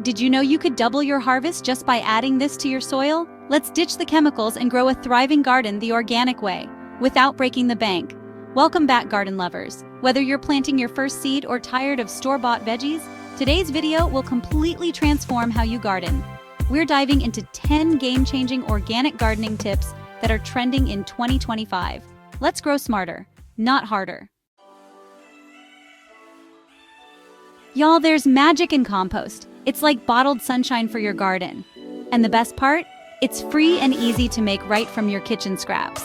Did you know you could double your harvest just by adding this to your soil? Let's ditch the chemicals and grow a thriving garden the organic way, without breaking the bank. Welcome back, garden lovers. Whether you're planting your first seed or tired of store-bought veggies, today's video will completely transform how you garden. We're diving into 10 game-changing organic gardening tips that are trending in 2025. Let's grow smarter, not harder. Y'all, there's magic in compost. It's like bottled sunshine for your garden. And the best part? It's free and easy to make right from your kitchen scraps.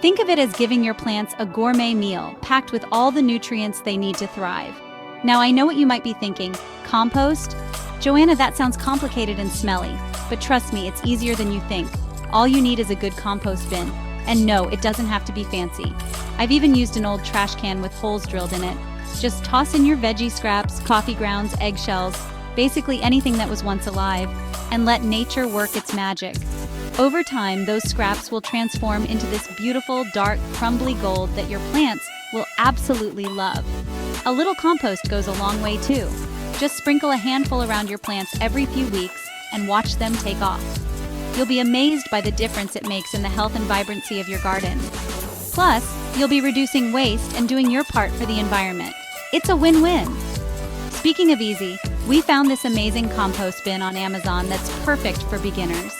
Think of it as giving your plants a gourmet meal, packed with all the nutrients they need to thrive. Now, I know what you might be thinking. Compost? Joanna, that sounds complicated and smelly. But trust me, it's easier than you think. All you need is a good compost bin. And no, it doesn't have to be fancy. I've even used an old trash can with holes drilled in it. Just toss in your veggie scraps, coffee grounds, eggshells, basically anything that was once alive, and let nature work its magic. Over time, those scraps will transform into this beautiful, dark, crumbly gold that your plants will absolutely love. A little compost goes a long way too. Just sprinkle a handful around your plants every few weeks and watch them take off. You'll be amazed by the difference it makes in the health and vibrancy of your garden. Plus, you'll be reducing waste and doing your part for the environment. It's a win-win. Speaking of easy, we found this amazing compost bin on Amazon that's perfect for beginners.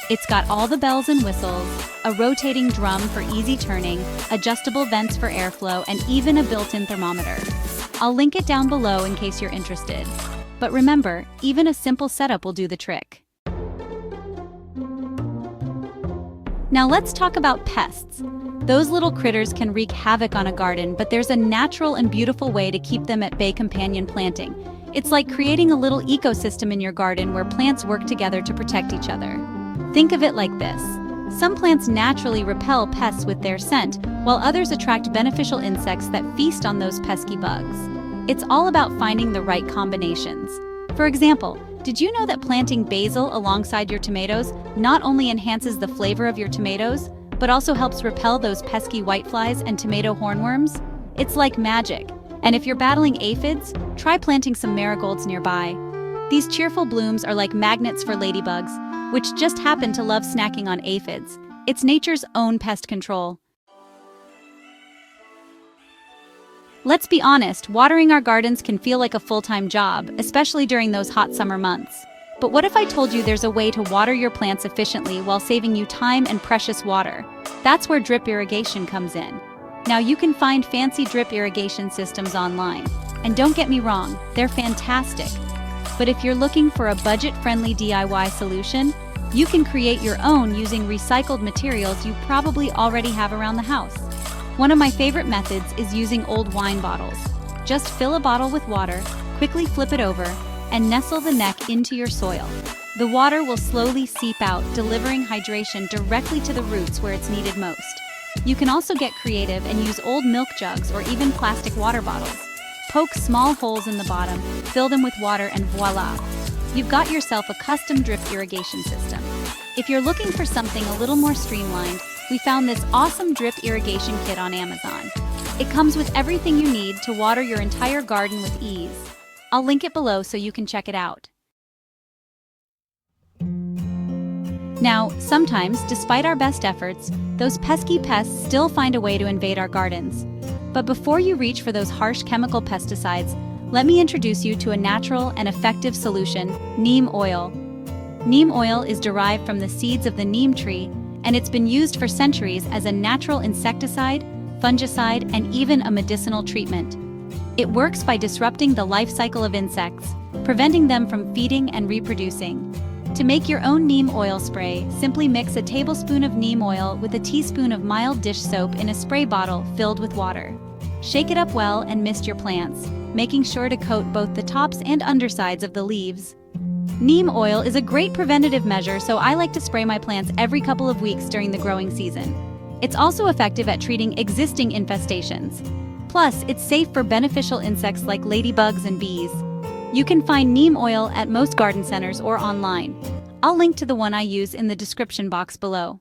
It's got all the bells and whistles, a rotating drum for easy turning, adjustable vents for airflow, and even a built-in thermometer. I'll link it down below in case you're interested. But remember, even a simple setup will do the trick. Now let's talk about pests. Those little critters can wreak havoc on a garden, but there's a natural and beautiful way to keep them at bay: companion planting. It's like creating a little ecosystem in your garden where plants work together to protect each other. Think of it like this. Some plants naturally repel pests with their scent, while others attract beneficial insects that feast on those pesky bugs. It's all about finding the right combinations. For example, did you know that planting basil alongside your tomatoes not only enhances the flavor of your tomatoes, but also helps repel those pesky whiteflies and tomato hornworms? It's like magic. And if you're battling aphids, try planting some marigolds nearby. These cheerful blooms are like magnets for ladybugs, which just happen to love snacking on aphids. It's nature's own pest control. Let's be honest, watering our gardens can feel like a full-time job, especially during those hot summer months. But what if I told you there's a way to water your plants efficiently while saving you time and precious water? That's where drip irrigation comes in. Now, you can find fancy drip irrigation systems online. And don't get me wrong, they're fantastic. But if you're looking for a budget-friendly DIY solution, you can create your own using recycled materials you probably already have around the house. One of my favorite methods is using old wine bottles. Just fill a bottle with water, quickly flip it over, and nestle the neck into your soil. The water will slowly seep out, delivering hydration directly to the roots where it's needed most. You can also get creative and use old milk jugs or even plastic water bottles. Poke small holes in the bottom, fill them with water, and voila! You've got yourself a custom drip irrigation system. If you're looking for something a little more streamlined, we found this awesome drip irrigation kit on Amazon. It comes with everything you need to water your entire garden with ease. I'll link it below so you can check it out. Now, sometimes, despite our best efforts, those pesky pests still find a way to invade our gardens. But before you reach for those harsh chemical pesticides, let me introduce you to a natural and effective solution: neem oil. Neem oil is derived from the seeds of the neem tree, and it's been used for centuries as a natural insecticide, fungicide, and even a medicinal treatment. It works by disrupting the life cycle of insects, preventing them from feeding and reproducing. To make your own neem oil spray, simply mix a tablespoon of neem oil with a teaspoon of mild dish soap in a spray bottle filled with water. Shake it up well and mist your plants, making sure to coat both the tops and undersides of the leaves. Neem oil is a great preventative measure, so I like to spray my plants every couple of weeks during the growing season. It's also effective at treating existing infestations. Plus, it's safe for beneficial insects like ladybugs and bees. You can find neem oil at most garden centers or online. I'll link to the one I use in the description box below.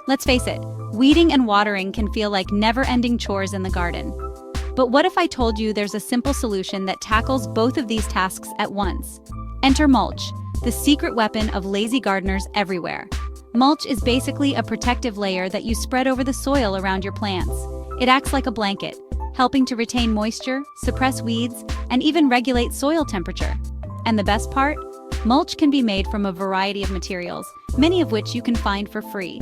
Let's face it, weeding and watering can feel like never-ending chores in the garden. But what if I told you there's a simple solution that tackles both of these tasks at once? Enter mulch, the secret weapon of lazy gardeners everywhere. Mulch is basically a protective layer that you spread over the soil around your plants. It acts like a blanket, helping to retain moisture, suppress weeds, and even regulate soil temperature. And the best part? Mulch can be made from a variety of materials, many of which you can find for free.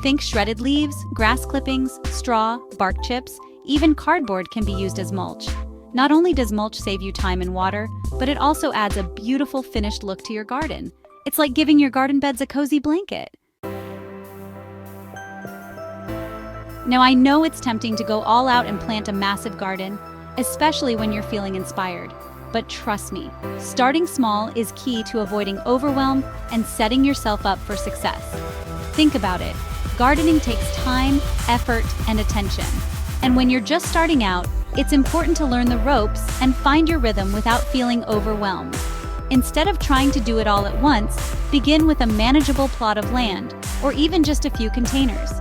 Think shredded leaves, grass clippings, straw, bark chips, even cardboard can be used as mulch. Not only does mulch save you time and water, but it also adds a beautiful finished look to your garden. It's like giving your garden beds a cozy blanket. Now I know it's tempting to go all out and plant a massive garden, especially when you're feeling inspired. But trust me, starting small is key to avoiding overwhelm and setting yourself up for success. Think about it. Gardening takes time, effort, and attention. And when you're just starting out, it's important to learn the ropes and find your rhythm without feeling overwhelmed. Instead of trying to do it all at once, begin with a manageable plot of land, or even just a few containers.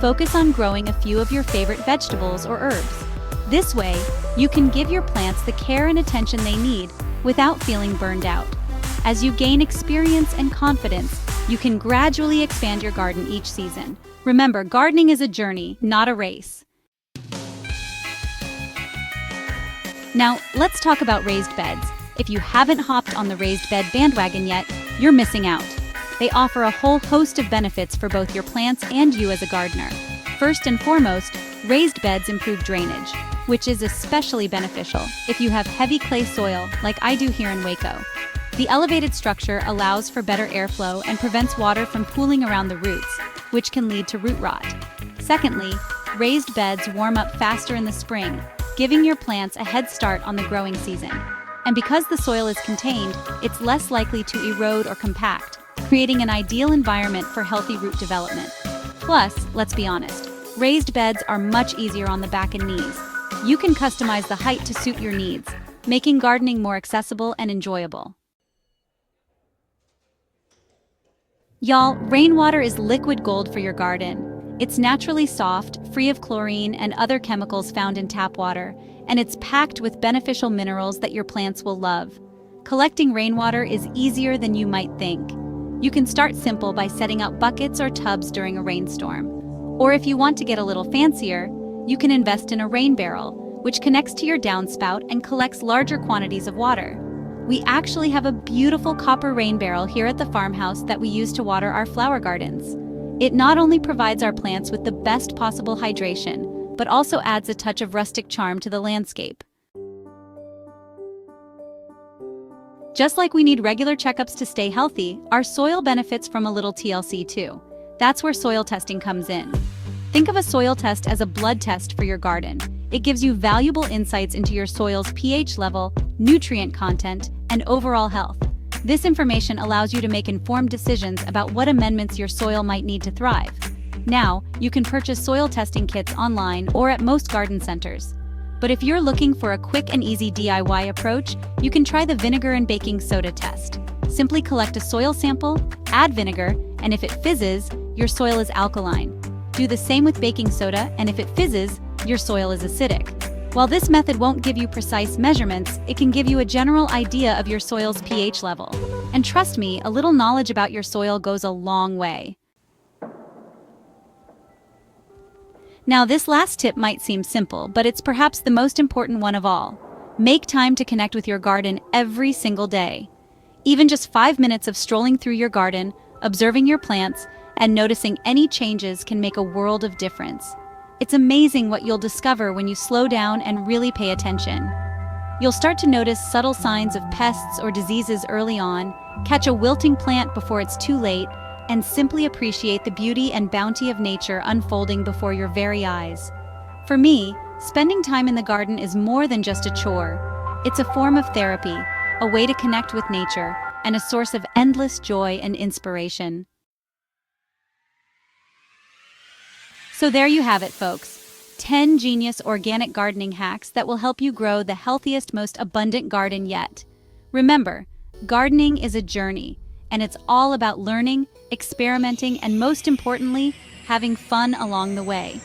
Focus on growing a few of your favorite vegetables or herbs. This way, you can give your plants the care and attention they need without feeling burned out. As you gain experience and confidence, you can gradually expand your garden each season. Remember, gardening is a journey, not a race. Now, let's talk about raised beds. If you haven't hopped on the raised bed bandwagon yet, you're missing out. They offer a whole host of benefits for both your plants and you as a gardener. First and foremost, raised beds improve drainage, which is especially beneficial if you have heavy clay soil like I do here in Waco. The elevated structure allows for better airflow and prevents water from pooling around the roots, which can lead to root rot. Secondly, raised beds warm up faster in the spring, giving your plants a head start on the growing season. And because the soil is contained, it's less likely to erode or compact, creating an ideal environment for healthy root development. Plus, let's be honest, raised beds are much easier on the back and knees. You can customize the height to suit your needs, making gardening more accessible and enjoyable. Y'all, rainwater is liquid gold for your garden. It's naturally soft, free of chlorine and other chemicals found in tap water, and it's packed with beneficial minerals that your plants will love. Collecting rainwater is easier than you might think. You can start simple by setting up buckets or tubs during a rainstorm. Or if you want to get a little fancier, you can invest in a rain barrel, which connects to your downspout and collects larger quantities of water. We actually have a beautiful copper rain barrel here at the farmhouse that we use to water our flower gardens. It not only provides our plants with the best possible hydration, but also adds a touch of rustic charm to the landscape. Just like we need regular checkups to stay healthy, our soil benefits from a little TLC too. That's where soil testing comes in. Think of a soil test as a blood test for your garden. It gives you valuable insights into your soil's pH level, nutrient content, and overall health. This information allows you to make informed decisions about what amendments your soil might need to thrive. Now, you can purchase soil testing kits online or at most garden centers. But if you're looking for a quick and easy DIY approach, you can try the vinegar and baking soda test. Simply collect a soil sample, add vinegar, and if it fizzes, your soil is alkaline. Do the same with baking soda, and if it fizzes, your soil is acidic. While this method won't give you precise measurements, it can give you a general idea of your soil's pH level. And trust me, a little knowledge about your soil goes a long way. Now, this last tip might seem simple, but it's perhaps the most important one of all. Make time to connect with your garden every single day. Even just 5 minutes of strolling through your garden, observing your plants, and noticing any changes can make a world of difference. It's amazing what you'll discover when you slow down and really pay attention. You'll start to notice subtle signs of pests or diseases early on, catch a wilting plant before it's too late, and simply appreciate the beauty and bounty of nature unfolding before your very eyes. For me, spending time in the garden is more than just a chore. It's a form of therapy, a way to connect with nature, and a source of endless joy and inspiration. So there you have it, folks. 10 genius organic gardening hacks that will help you grow the healthiest, most abundant garden yet. Remember, gardening is a journey, and it's all about learning, experimenting, and most importantly, having fun along the way.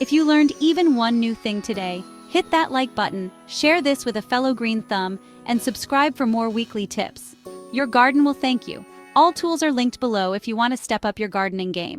If you learned even one new thing today, hit Hit that like button, share this with a fellow green thumb, and subscribe for more weekly tips. Your garden will thank you. All tools are linked below if you want to step up your gardening game.